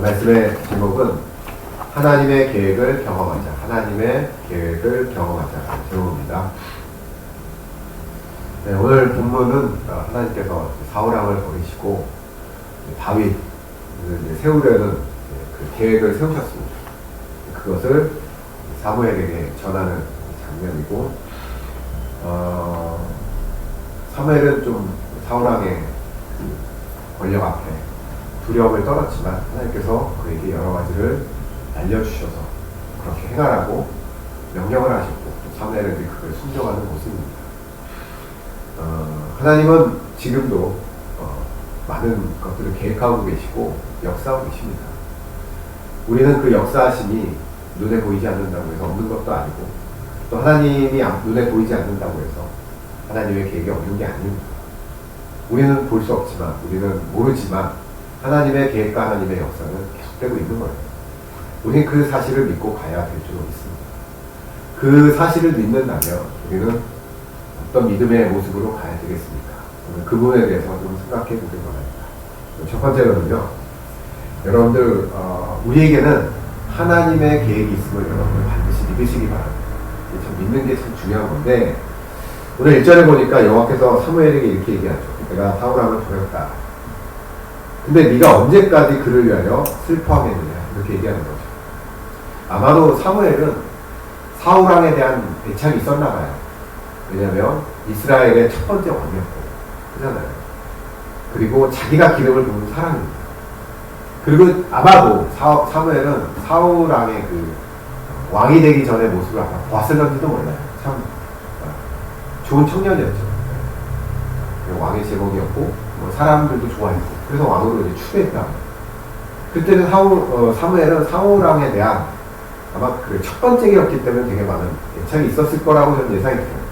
말씀의 제목은 하나님의 계획을 경험하자. 하나님의 계획을 경험하자라는 제목입니다. 네, 오늘 본문은 하나님께서 사울왕을 버리시고 다윗을 세우려는 그 계획을 세우셨습니다. 그것을 사무엘에게 전하는 장면이고, 사무엘은 좀 사울왕의 그 권력 앞에 두려움을 떨었지만 하나님께서 그에게 여러 가지를 알려주셔서 그렇게 행하라고 명령을 하셨고, 또 사무엘에게 그걸 순종하는 모습입니다. 하나님은 지금도 많은 것들을 계획하고 계시고 역사하고 계십니다. 우리는 그 역사하심이 눈에 보이지 않는다고 해서 없는 것도 아니고, 또 하나님이 눈에 보이지 않는다고 해서 하나님의 계획이 없는 게 아닙니다. 우리는 볼 수 없지만, 우리는 모르지만 하나님의 계획과 하나님의 역사는 계속되고 있는 거예요. 우리는 그 사실을 믿고 가야 될 줄 믿습니다. 그 사실을 믿는다면 우리는 어떤 믿음의 모습으로 가야 되겠습니까? 오늘 그 부분에 대해서 좀 생각해 보길 바랍니다. 첫 번째로는요, 여러분들 우리에게는 하나님의 계획이 있음을 여러분들 반드시 믿으시기 바랍니다. 참 믿는 게 참 중요한 건데, 오늘 1절에 보니까 여호와께서 사무엘에게 이렇게 얘기하죠. 내가 사울왕을 버렸다. 근데 네가 언제까지 그를 위하여 슬퍼하겠느냐, 이렇게 얘기하는 거죠. 아마도 사무엘은 사울왕에 대한 애착이 있었나 봐요. 왜냐하면 이스라엘의 첫 번째 왕이었고, 그잖아요. 그리고 자기가 기름을 부은 사람입니다. 그리고 아마도 사무엘은 사울왕의 그 왕이 되기 전의 모습을 아마 보았을런지도 몰라요. 참 좋은 청년이었죠. 왕의 제목이었고, 사람들도 좋아했고, 그래서 왕으로 이제 추대했다. 그때는 사무엘은 사울왕에 대한 아마 그 첫 번째였기 때문에 되게 많은 애착이 있었을 거라고 저는 예상이 돼요.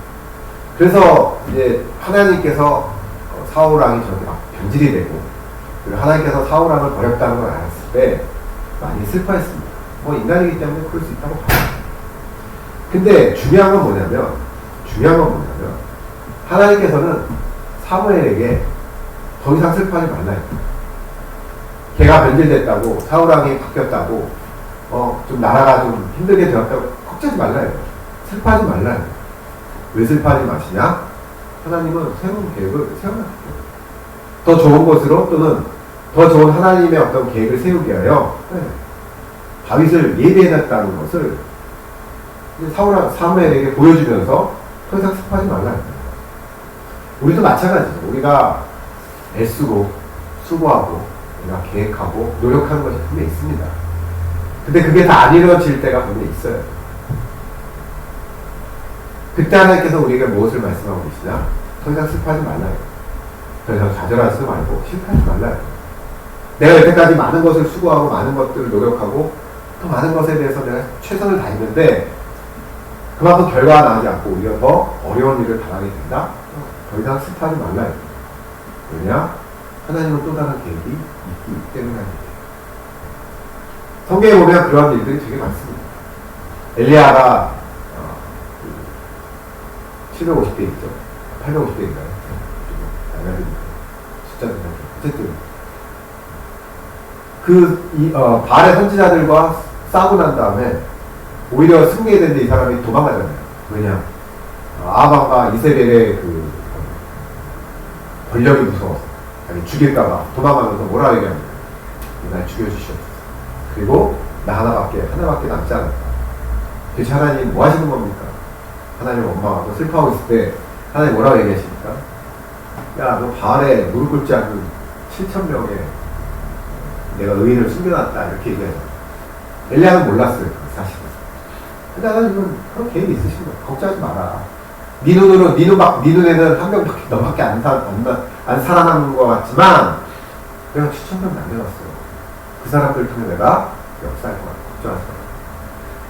그래서 이제 하나님께서 사울왕이 저렇게 막 변질이 되고, 그리고 하나님께서 사울왕을 버렸다는 걸 알았을 때 많이 슬퍼했습니다. 인간이기 때문에 그럴 수 있다고 봐요. 근데 중요한 건 뭐냐면 하나님께서는 사무엘에게 더 이상 슬퍼하지 말라 했다. 걔가 변질됐다고, 사울왕이 바뀌었다고, 좀 나라가 좀 힘들게 되었다고 걱정하지 말라 해요. 슬퍼하지 말라 해요. 왜 슬퍼하지 마시냐? 하나님은 새로운 계획을 세워놨기 때문에. 더 좋은 곳으로, 또는 더 좋은 하나님의 어떤 계획을 세우기 위하여 다윗을 예비해놨다는 것을 사무엘에게 보여주면서 더 이상 슬퍼하지 말라 해요. 우리도 마찬가지죠. 우리가 애쓰고 수고하고 우리가 계획하고 노력하는 것이 분명히 있습니다. 근데 그게 다 안 이루어질 때가 분명히 있어요. 그때 하나님께서 우리에게 무엇을 말씀하고 계시냐? 더 이상 슬퍼하지 말라요. 더 이상 좌절하지 말고 실패하지 말라요. 내가 여태까지 많은 것을 수고하고 많은 것들을 노력하고 또 많은 것에 대해서 내가 최선을 다했는데 그만큼 결과가 나오지 않고 오히려 더 어려운 일을 당하게 된다? 더 이상 슬퍼하지 말라요. 왜냐? 하나님은 또 다른 계획이 있기 때문에 합니다. 성경에 보면 그런 일들이 되게 많습니다. 엘리야가 750대 있죠. 850대인가요? 숫자는 어쨌든 바알의 선지자들과 싸우고 난 다음에 오히려 승리해야 되는데 이 사람이 도망가잖아요. 왜냐? 아합과 이세벨의 그 권력이 무서워서 아니 죽일까봐 도망가면서 뭐라 얘기합니까? 날 죽여주시옵소서. 그리고 나 하나밖에 남지 않았다. 대체 하나님 뭐 하시는 겁니까? 하나님 원망하고 슬퍼하고 있을 때 하나님 뭐라고 얘기하십니까? 야, 너 바알에 무릎 꿇지 않는 7,000명의 내가 의인을 숨겨놨다, 이렇게 얘기하죠. 엘리야는 몰랐어요, 그 사실은. 근데 하나님은 그런 계획이 있으신 거야. 걱정하지 마라. 네 눈에는 한 명밖에, 너밖에 안 살아남은 것 같지만 내가 7,000명 남겨놨어요. 그 사람들 통해 내가 역사할 거야. 걱정하지 마라.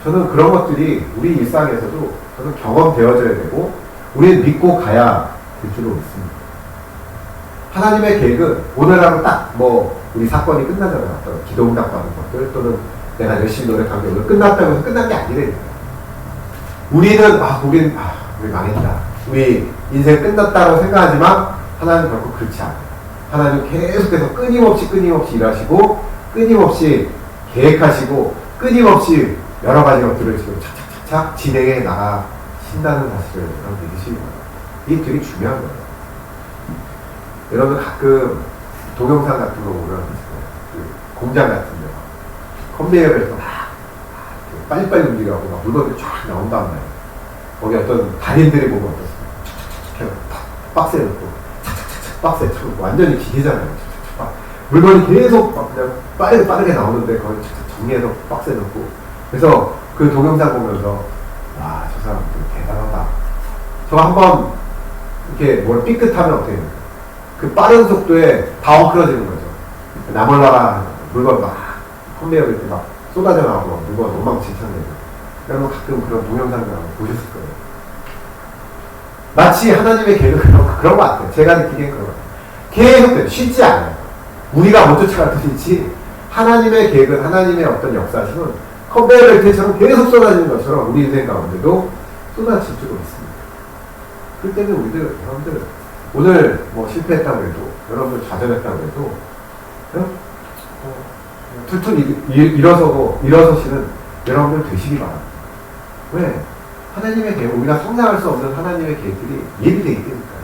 저는 그런 것들이 우리 일상에서도 저는 경험되어져야 되고 우리는 믿고 가야 될 줄로 믿습니다. 하나님의 계획은 오늘 하루 딱 우리 사건이 끝나잖아요. 어떤 기도응답 받은 것들, 또는 내가 열심히 노력한 게 오늘 끝났다고 해서 끝난 게 아니래요. 우리는 우리 망했다, 우리 인생 끝났다고 생각하지만 하나님은 결코 그렇지 않아요. 하나님은 계속해서 끊임없이 일하시고 끊임없이 계획하시고 끊임없이 여러 가지 것들을 지금 착착착착 진행해 나가신다는 사실을 여러분 믿으시기 바랍니다. 이게 되게 중요한 거예요. 여러분 가끔 동영상 같은 거 보면 그 공장 같은 데 컨베이어 벨트 막 빨리빨리 움직여갖고 막 물건들이 쫙 나온 다음에 거기 어떤 달인들이 보면 어떻습니까? 착착착착 해서 박스에 넣고 착착착착 박스에 쳐놓고 완전히 기계잖아요. 착착착 물건이 계속 막 그냥 빠르게 나오는데 거기 착착 정리해서 박스에 넣고 그래서 그 동영상 보면서 와, 저 사람 대단하다. 저거 한번 이렇게 뭘 삐끗하면 어떻게 됩니까? 그 빠른 속도에 다 엉클어지는 거죠. 나몰라라 물건 막 컨베이어 벨트 막 쏟아져 나오고 물건 엉망진창되고. 여러분 가끔 그런 동영상을 보셨을 거예요. 마치 하나님의 계획은 그런 것 같아요. 제가 느끼기엔 그런 것 같아요. 계속 쉬지 않아요. 우리가 못 쫓아가듯이 하나님의 계획은 하나님의 어떤 역사심은 컨베이어 벨트처럼 계속 쏟아지는 것처럼 우리 인생 가운데도 쏟아질 줄로 있습니다. 그렇기 때문에 여러분들 오늘 뭐 실패했다고 해도 여러분들 좌절했다고 해도 툴툴 일어서시는 여러분들 되시기 바랍니다. 왜? 하나님의 계획, 우리가 상상할 수 없는 하나님의 계획들이 예비되기 때문이니까요.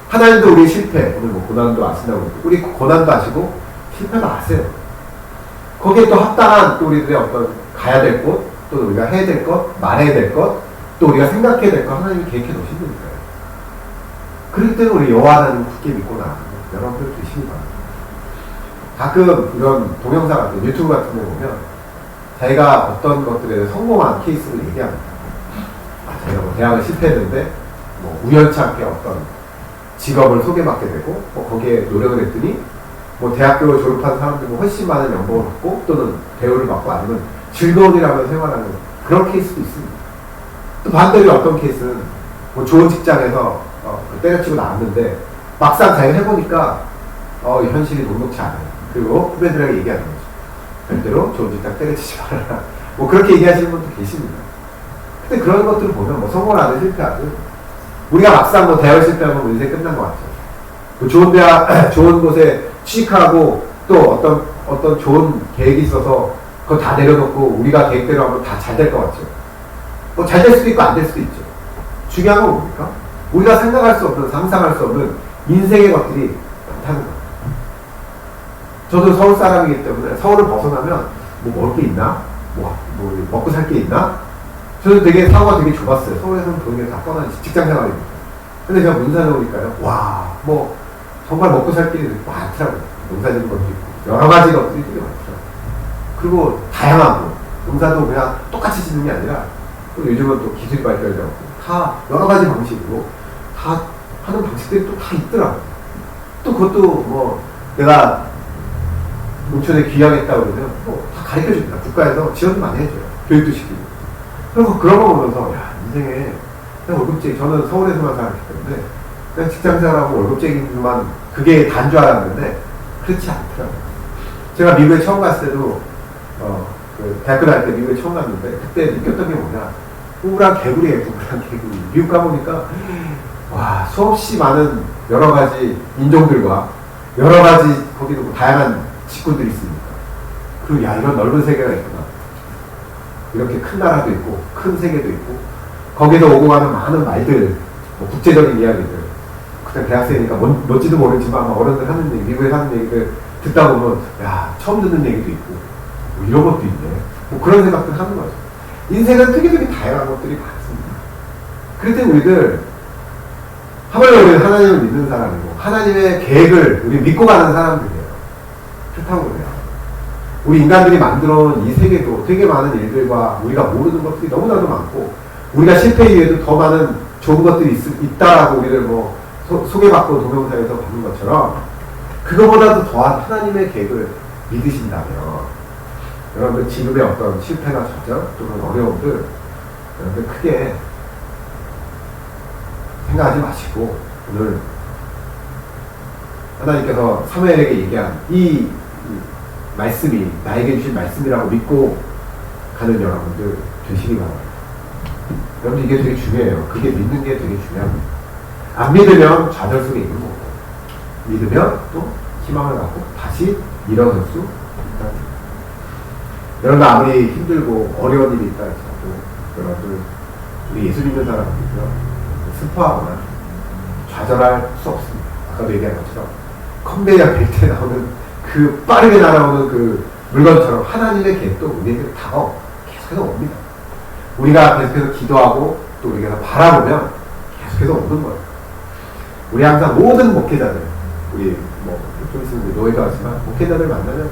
하나님도 우리의 실패, 오늘 뭐 고난도 아신다고 그러고 우리 고난도 아시고 실패도 아세요. 거기에 또 합당한 또 우리들의 어떤 가야 될 곳, 또 우리가 해야 될 것, 말해야 될 것, 또 우리가 생각해야 될 것 하나님이 계획해 놓으신 거니까요. 그럴 때는 우리 여호와 하나님 굳게 믿고 나가는 여러분들 되시기 바랍니다. 가끔 이런 동영상 같은 유튜브 같은 데 보면 자기가 어떤 것들에 성공한 케이스를 얘기합니다. 자기가 뭐 대학을 실패했는데 뭐 우연찮게 어떤 직업을 소개받게 되고 거기에 노력을 했더니 뭐 대학교 졸업한 사람들은 훨씬 많은 연봉을 받고 또는 대우를 받고 아니면 즐거움이라면 생활하는 그런 케이스도 있습니다. 또 반대로 어떤 케이스는 뭐 좋은 직장에서 때려치고 나왔는데 막상 자기가 해보니까 현실이 녹록치 않아요. 그리고 후배들에게 얘기하는 거죠. 절대로 좋은 직장 때려치지 말아라. 뭐 그렇게 얘기하시는 분도 계십니다. 근데 그런 것들을 보면 뭐 성공을 하든 실패하든 우리가 막상 뭐 대학을 실패하면 인생 끝난 것 같죠. 그 좋은 대학, 좋은 곳에 취직하고 또 어떤 좋은 계획이 있어서 그거 다 내려놓고 우리가 계획대로 하면 다 잘 될 것 같죠. 뭐 잘 될 수도 있고 안 될 수도 있죠. 중요한 건 뭡니까? 우리가 생각할 수 없는, 상상할 수 없는 인생의 것들이 많다는 거예요. 저도 서울 사람이기 때문에 서울을 벗어나면 뭐 먹을 게 있나? 뭐 먹고 살 게 있나? 저는 되게 사고가 되게 좁았어요. 서울에서는 보는 게 다 뻔한 직장 생활입니다. 근데 제가 문산에 오니까요. 와, 뭐 정말 먹고 살 길이 되게 많더라고요. 농사 짓는 것도 있고 여러 가지 것들이 되게 많더라고요. 그리고 다양하고 농사도 그냥 똑같이 짓는 게 아니라 또 요즘은 또 기술이 발달되고 다 여러 가지 방식으로 다 하는 방식들이 또 다 있더라고요. 또 그것도 뭐 내가 농촌에 귀향했다고 그러면 뭐 다 가르쳐 줍니다. 국가에서 지원도 많이 해줘요. 교육도 시키고. 그래서 그런 거 보면서 야, 인생에 그냥 월급쟁이, 저는 서울에서만 살았기 때문에 그냥 직장생활하고 월급쟁이만 그게 다인 줄 알았는데 그렇지 않더라고요. 제가 미국에 처음 갔을 때도 그 대학교 다닐 때 미국에 처음 갔는데 그때 느꼈던 게 뭐냐, 우울한 개구리예요. 우울한 개구리. 미국 가보니까 와, 수없이 많은 여러 가지 인종들과 여러 가지 거기도 다양한 직군들이 있으니까 그리고 야, 이런 넓은 세계가 있구나. 이렇게 큰 나라도 있고 큰 세계도 있고 거기서 오고 가는 많은 말들, 뭐 국제적인 이야기들, 그때 대학생이니까 뭔지도 모르지만 어른들 하는 얘기, 미국에 하는 얘기들 듣다 보면 야, 처음 듣는 얘기도 있고 뭐 이런 것도 있네. 뭐 그런 생각들 하는 거죠. 인생은 되게 다양한 것들이 많습니다. 그럴 때 우리들 하물며 우리는 하나님을 믿는 사람이고 하나님의 계획을 우리 믿고 가는 사람들이에요. 그렇다고 그래요. 우리 인간들이 만들어온 이 세계도 되게 많은 일들과 우리가 모르는 것들이 너무나도 많고 우리가 실패 이후에도 더 많은 좋은 것들이 있다라고 우리를 뭐 소개받고 동영상에서 보는 것처럼 그거보다도 더한 하나님의 계획을 믿으신다면 여러분들 지금의 어떤 실패나 좌절 또는 어려움들 여러분들 크게 생각하지 마시고 오늘 하나님께서 사무엘에게 얘기한 이 말씀이 나에게 주신 말씀이라고 믿고 가는 여러분들 되시기 바랍니다. 여러분 이게 되게 중요해요. 그게 믿는 게 되게 중요합니다. 안 믿으면 좌절 속에 있는 거고 믿으면 또 희망을 갖고 다시 일어설 수 여러분 아무리 힘들고 어려운 일이 있다 해도 여러분 우리 예수 믿는 사람들이요 슬퍼하거나 좌절할 수 없습니다. 아까도 얘기한 것처럼 컨베이어 벨트에 나오는 그 빠르게 날아오는 그 물건처럼 하나님의 계획도 우리에게 계속해서 옵니다. 우리가 계속해서 기도하고 또 우리가 바라보면 계속해서 오는 거예요. 우리 항상 모든 목회자들, 우리 좀 있으면 노예도 하지만 목회자들 만나면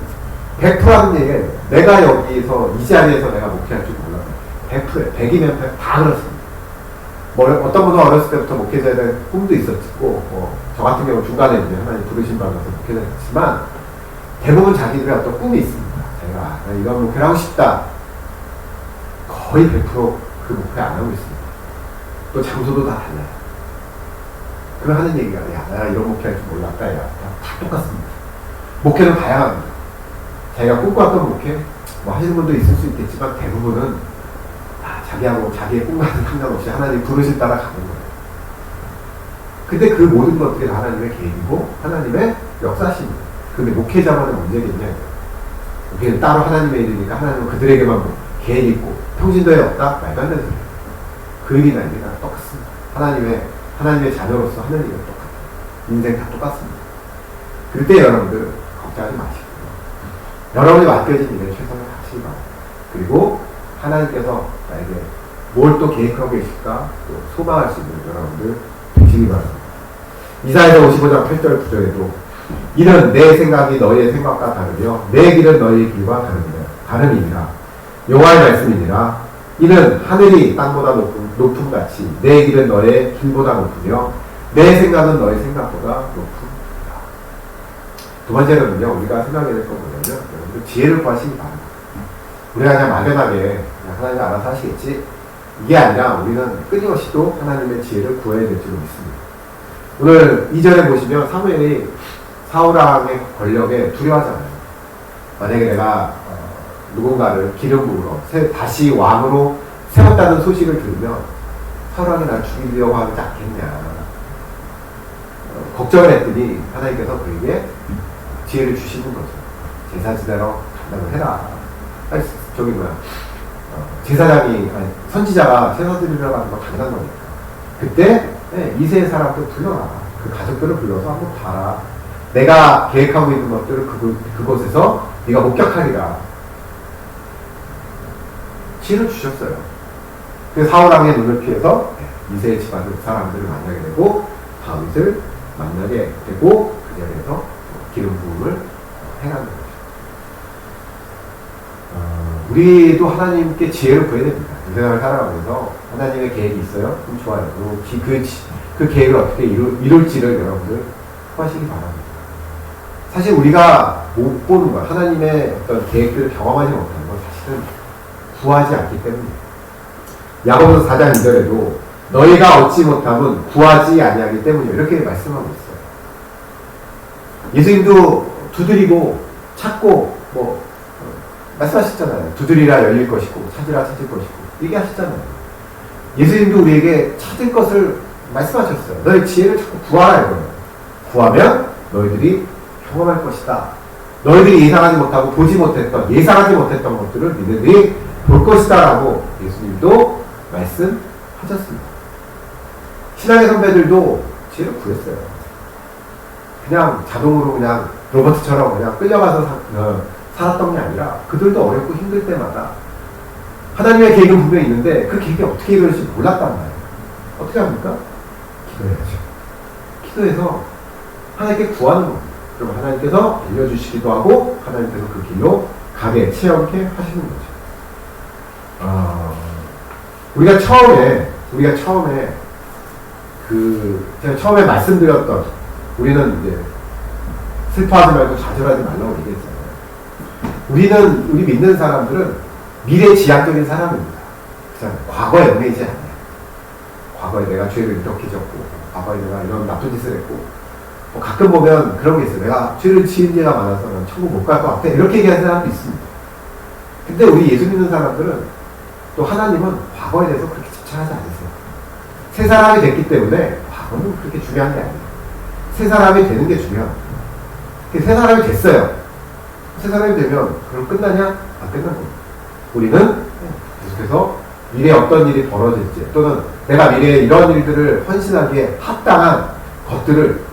100% 하는 얘기예요. 내가 여기서 이 자리에서 내가 목회할 줄 몰라요. 100%에 100이면 100 다 그렇습니다. 어떤 분은 어렸을 때부터 목회자에 대한 꿈도 있었고 저 같은 경우 중간에 이제 하나님 부르신 받아서 목회자였지만 대부분 자기들의 어떤 꿈이 있습니다. 제가 이런 목회를 하고 싶다. 거의 100% 그 목회 안 하고 있습니다. 또 장소도 다 달라요. 그럼 하는 얘기가 내가 이런 목회 할 줄 몰랐다. 다 똑같습니다. 목회는 다양합니다. 자기가 꿈꿔왔던 목회 하시는 분도 있을 수 있겠지만 대부분은 자기하고 자기의 꿈과는 상관없이 하나님 부르실 따라 가는 거예요. 근데 그 모든 것들이 하나님의 계획이고 하나님의 역사십니다. 근데 목회자만의 문제겠냐? 목회는 따로 하나님의 일이니까 하나님은 그들에게만 계획이 있고 평신도에 없다? 말도 안 되는 소리예요. 그 일이나 일이나 똑같습니다. 하나님의 자녀로서 하는 일은 똑같아요. 인생 다 똑같습니다. 그럴 때 여러분들 걱정하지 마시고요. 여러분이 맡겨진 일에 최선을 다하시기 바랍니다. 그리고 하나님께서 나에게 뭘 또 계획하고 계실까 또 소망할 수 있는 여러분들 되시기 바랍니다. 이사야서 55장 8절 9절에도 이는 내 생각이 너희의 생각과 다르며 내 길은 너희의 길과 다름이니라. 여호와의 말씀이니라. 이는 하늘이 땅보다 높음 같이 내 길은 너의 길보다 높으며 내 생각은 너의 생각보다 높음이라. 두 번째로는요, 우리가 생각해야 될 건 뭐냐면 여러분들 지혜를 구하시기 바랍니다. 우리가 그냥 막연하게 하나님이 알아서 하시겠지 이게 아니라 우리는 끊임없이 또 하나님의 지혜를 구해야 될 줄로 믿습니다. 오늘 2절에 보시면 사무엘이 사울왕의 권력에 두려워하잖아요. 만약에 내가 누군가를 기름 부으러 다시 왕으로 세웠다는 소식을 들으면 사울왕이 날 죽이려고 하지 않겠냐 걱정을 했더니 하나님께서 그에게 지혜를 주시는 거죠. 제사 지내러 간다고 해라. 선지자가 제사 드리려고 하는 거 당연한 거니까. 그때 이세의 사람들 불러라. 그 가족들을 불러서 한번 봐라. 내가 계획하고 있는 것들을 그곳에서 네가 목격하리라. 지혜를 주셨어요. 그 사울왕의 눈을 피해서 이세의 집안 사람들을 만나게 되고 다윗을 만나게 되고 그 자리에서 기름 부음을 행하는 거죠. 우리도 하나님께 지혜를 구해야 됩니다. 이 세상을 살아가면서 하나님의 계획이 있어요? 그럼 좋아요. 그 계획을 어떻게 이룰지를 여러분들 구하시기 바랍니다. 사실 우리가 못 보는 것, 하나님의 어떤 계획들을 경험하지 못하는 건 사실은 구하지 않기 때문입니다. 야고보서 4장 2절에도 너희가 얻지 못함은 구하지 아니하기 때문이에요. 이렇게 말씀하고 있어요. 예수님도 두드리고 찾고 말씀하셨잖아요. 두드리라 열릴 것이고 찾으라 찾을 것이고 얘기하셨잖아요. 예수님도 우리에게 찾을 것을 말씀하셨어요. 너희 지혜를 자꾸 구하라 이거예요. 구하면 너희들이 경험할 것이다. 너희들이 예상하지 못하고 예상하지 못했던 것들을 너희들이 볼 것이다 라고 예수님도 말씀하셨습니다. 신앙의 선배들도 지혜를 구했어요. 그냥 자동으로 그냥 로버트처럼 그냥 끌려가서 살았던 게 아니라 그들도 어렵고 힘들 때마다 하나님의 계획은 분명히 있는데 그 계획이 어떻게 이루어질지 몰랐단 말이에요. 어떻게 합니까? 기도해야죠. 기도해서 하나님께 구하는 겁니다. 그럼 하나님께서 알려주시기도 하고 하나님께서 그 길로 가게 체험케 하시는 거죠. 우리가 처음에 제가 처음에 말씀드렸던 우리는 이제 슬퍼하지 말고 좌절하지 말라고 얘기했잖아요. 우리 믿는 사람들은 미래지향적인 사람입니다. 그렇잖아요. 과거에 얽매이지 않아요. 과거에 내가 죄를 이렇게 졌고, 과거에 내가 이런 나쁜 짓을 했고, 가끔 보면 그런 게 있어요. 내가 죄를 지은 죄가 많아서 난 천국 못 갈 것 같아. 이렇게 얘기하는 사람도 있습니다. 근데 우리 예수 믿는 사람들은 또 하나님은 과거에 대해서 그렇게 집착하지 않으세요. 새 사람이 됐기 때문에 과거는 그렇게 중요한 게 아니에요. 새 사람이 되는 게 중요합니다. 새 사람이 됐어요. 새 사람이 되면 그럼 끝나냐? 다 끝난 겁니다. 우리는 계속해서 미래에 어떤 일이 벌어질지 또는 내가 미래에 이런 일들을 헌신하기에 합당한 것들을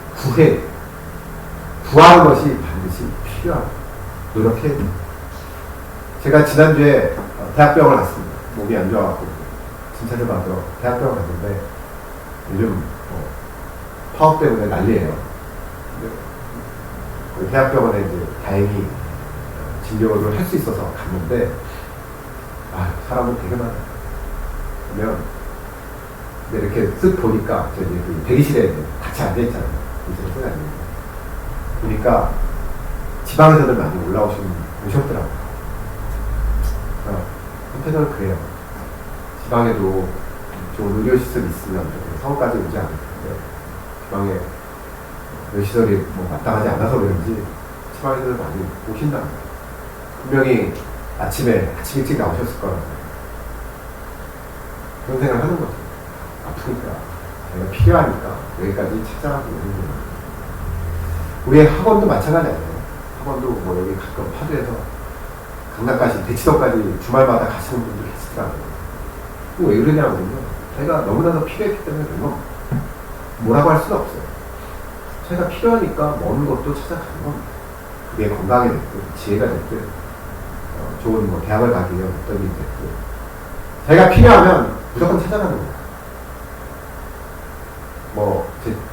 구하는 것이 반드시 필요합니다. 노력해야 됩니다. 제가 지난주에 대학병원을 갔습니다. 몸이 안 좋아갖고 진찰을 받으러 대학병원 갔는데 요즘 파업 때문에 난리예요. 대학병원에 이제 다행히 진료를 할 수 있어서 갔는데 사람은 되게 많아요. 그러면 이렇게 쓱 보니까 저기 그 대기실에 같이 앉아있잖아요. 대기실에 쓱 앉아있는데 보니까 지방에서들 많이 오셨더라고요. 한편으로는 그래요. 지방에도 좋은 의료시설이 있으면 서울까지 오지 않을 텐데 지방에 의료시설이 마땅하지 않아서 그런지 지방에서들 많이 오신답니다. 분명히 아침 일찍 나오셨을 거라고 그런 생각을 하는 거죠. 아프니까 내가 필요하니까 여기까지 찾아가고 오는 거예요. 우리의 학원도 마찬가지 아니에요. 학원도 여기 가끔 파주에서 강남까지 대치동까지 주말마다 가시는 분도 계시더라고요. 왜 그러냐면요, 자기가 너무나도 필요했기 때문에 그런 겁니다. 뭐라고 할 수는 없어요. 자기가 필요하니까 먼 곳도 찾아가는 겁니다. 그게 건강이 됐든 지혜가 됐든 좋은 대학을 가기 위한 어떤 일이 됐든 자기가 필요하면 무조건 찾아가는 거예요.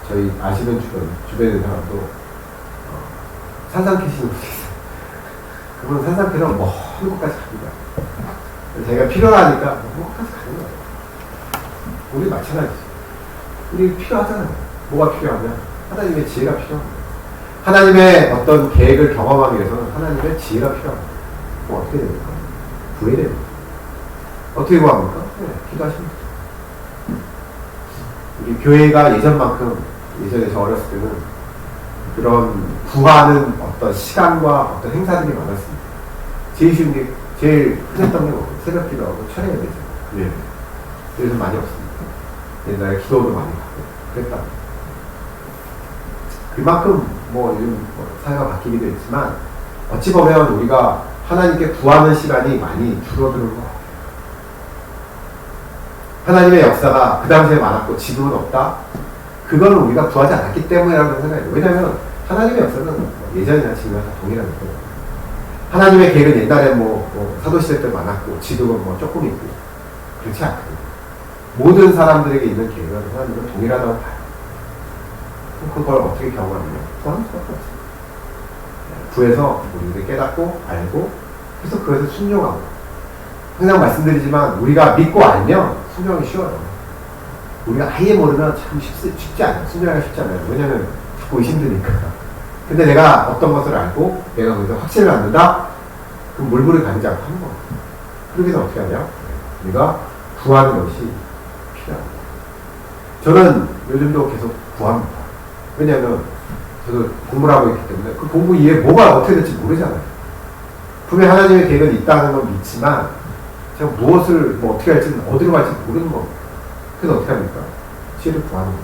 저희 아시는 주변에 있는 사람도 산상 캐시는 분이 있어요. 그분은 산상 캐러 먼 곳까지 갑니다. 자기가 필요하니까 먼 곳까지 가는 거예요. 우리 마찬가지죠. 우리 필요하잖아요. 뭐가 필요하면 하나님의 지혜가 필요합니다. 하나님의 어떤 계획을 경험하기 위해서는 하나님의 지혜가 필요합니다. 그럼 어떻게 됩니까? 구해야 됩니다. 어떻게 구합니까? 기도하십니다. 우리 교회가 예전에 저 어렸을 때는 그런 구하는 어떤 시간과 어떤 행사들이 많았습니다. 제일 흔했던 게 새벽 기도하고 철야 예배죠. 예. 그래서 많이 없습니다. 옛날에 기도도 많이 하고 그랬다. 그만큼 요즘 사회가 바뀌기도 했지만 어찌 보면 우리가 하나님께 구하는 시간이 많이 줄어드는 것 같아요. 하나님의 역사가 그 당시에 많았고 지금은 없다? 그거는 우리가 구하지 않았기 때문이라는 생각이에요. 왜냐하면 하나님의 역사는 예전이나 지금이나 다 동일한 거예요. 하나님의 계획은 옛날에 사도시대 때 많았고 지금은 조금 있고 그렇지 않거든요. 모든 사람들에게 있는 계획은 하나님은 동일하다고 봐요. 그걸 어떻게 경험하느냐? 구하는 수밖에 없어요. 구해서 우리들이 깨닫고 알고 그래서 그것을 순종하고 항상 말씀드리지만 우리가 믿고 알면 순종하기 쉬워요. 우리가 아예 모르면 참 쉽지 않아요. 순종하기가 쉽지 않아요. 왜냐하면 자꾸 의심드니까. 근데 내가 어떤 것을 알고 내가 거기서 확신을 갖는다? 그럼 물불을 가리지 않고 하는 거예요. 그렇게 해서 어떻게 하냐? 우리가 구하는 것이 필요합니다. 저는 요즘도 계속 구합니다. 왜냐하면 저도 공부를 하고 있기 때문에 그 공부 이후에 뭐가 어떻게 될지 모르잖아요. 분명히 하나님의 계획은 있다는 건 믿지만 제가 무엇을 어떻게 할지는 어디로 갈지 모르는 겁니다. 그래서 어떻게 합니까? 지혜를 구하는 거죠.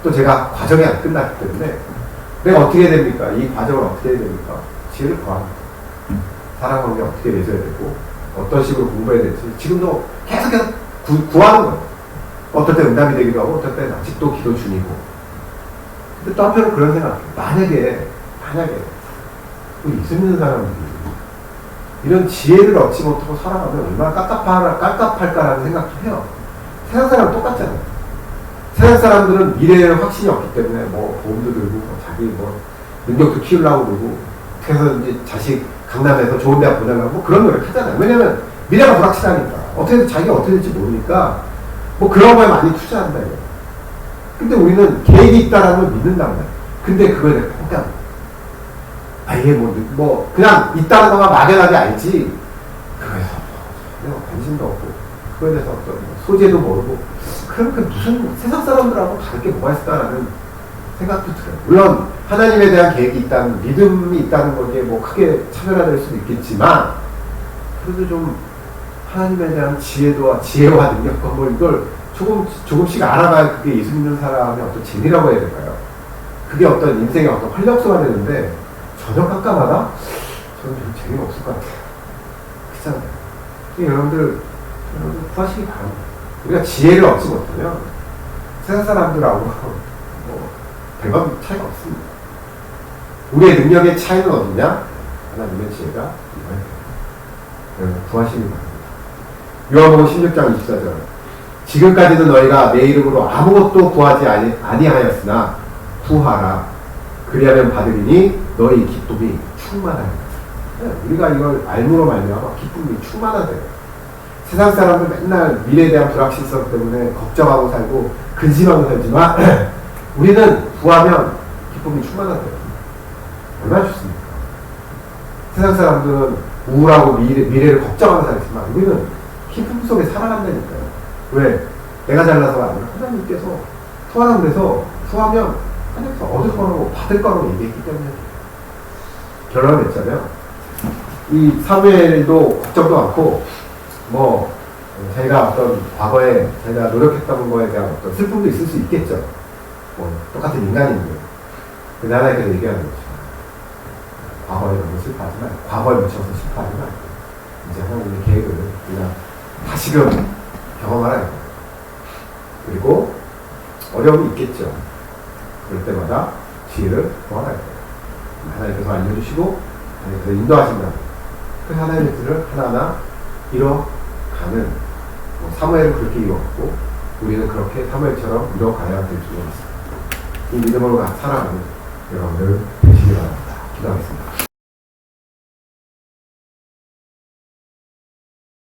또 제가 과정이 안 끝났기 때문에 내가 어떻게 해야 됩니까? 이 과정을 어떻게 해야 됩니까? 지혜를 구하는 거죠. 사람 관계 어떻게 맺어야 되고 어떤 식으로 공부해야 될지 지금도 계속해서 구하는 거예요. 어떨 때 응답이 되기도 하고 어떨 때는 아직도 기도 중이고. 근데 또 한편으로 그런 생각해요. 만약에 우리 예수 믿는 사람들이 이런 지혜를 얻지 못하고 살아가면 얼마나 깝깝할까라는 생각도 해요. 세상 사람은 똑같잖아요. 세상 사람들은 미래에 확신이 없기 때문에 보험도 들고 자기 능력도 키우려고 그러고 그래서 이제 자식 강남에서 좋은 대학 보내려고 그런 노력 하잖아요. 왜냐면 미래가 불확실하니까 자기가 어떻게 될지 모르니까 그런 거에 많이 투자한다 이거. 근데 우리는 계획이 있다라는 걸 믿는단 말이에요. 근데 그거에 대해 포기합니다. 아예 그냥 있다는 것만 막연하게 알지 그거에서 내가 관심도 없고 그거에 대해서 어떤 소재도 모르고 그럼 무슨 세상 사람들하고 다를 게 뭐가 있을까라는 생각도 들어요. 물론 하나님에 대한 계획이 있다는 믿음이 있다는 거기에 크게 차별화될 수도 있겠지만 그래도 좀 하나님에 대한 지혜와 능력과 이걸 조금씩 알아가야 그게 예수 믿는 사람의 어떤 재미라고 해야 될까요? 그게 어떤 인생의 어떤 활력소가 되는데 전혀 깜깜하다? 저는 좀 재미가 없을 것 같아요. 하잖아요. 여러분들 구하시기 바랍니다. 우리가 지혜를 얻지 못하면 세상 사람들하고 뭐 별반 차이가 없습니다. 우리의 능력의 차이는 어디냐? 하나님의 지혜가 여러분 구하시기 바랍니다. 요한복음 16장 24절 지금까지는 너희가 내 이름으로 아무것도 구하지 아니하였으나 구하라 그리하면 받으리니 너희 기쁨이 충만하리라. 우리가 이걸 알므로 말미암아 기쁨이 충만하대요. 세상 사람들 맨날 미래에 대한 불확실성 때문에 걱정하고 살고 근심하고 살지만 우리는 구하면 기쁨이 충만하대요. 얼마나 좋습니까? 세상 사람들은 우울하고 미래를 걱정하고 살지만 우리는 기쁨 속에 살아간다니까요. 왜? 내가 잘나서가 아니라 하나님께서 소원돼서 구하면 하나님께서 얻을 거라고 받을 거라고 얘기했기 때문에 결론을 냈잖아요. 이 사무엘도 걱정도 많고 뭐 자기가 어떤 과거에 자기가 노력했던 거에 대한 어떤 슬픔도 있을 수 있겠죠. 뭐 똑같은 인간인데 그 하나님께서 얘기하는 거죠. 과거에 너무 슬퍼하지 말고 과거에 묻혀서 슬퍼하지 말고 이제 하나님의 계획을 우리가 다시금 경험하라. 그리고 어려움이 있겠죠. 그럴 때마다 지혜를 구하라. 하나님께서 알려주시고 하나님께서 인도하신다. 그 하나님의 뜻을 하나하나 이뤄가는 사무엘은 그렇게 이루었고 우리는 그렇게 사무엘처럼 이뤄가야 될 줄 알았습니다. 이 믿음으로 살아가는 여러분들 되시기 바랍니다. 기도하겠습니다.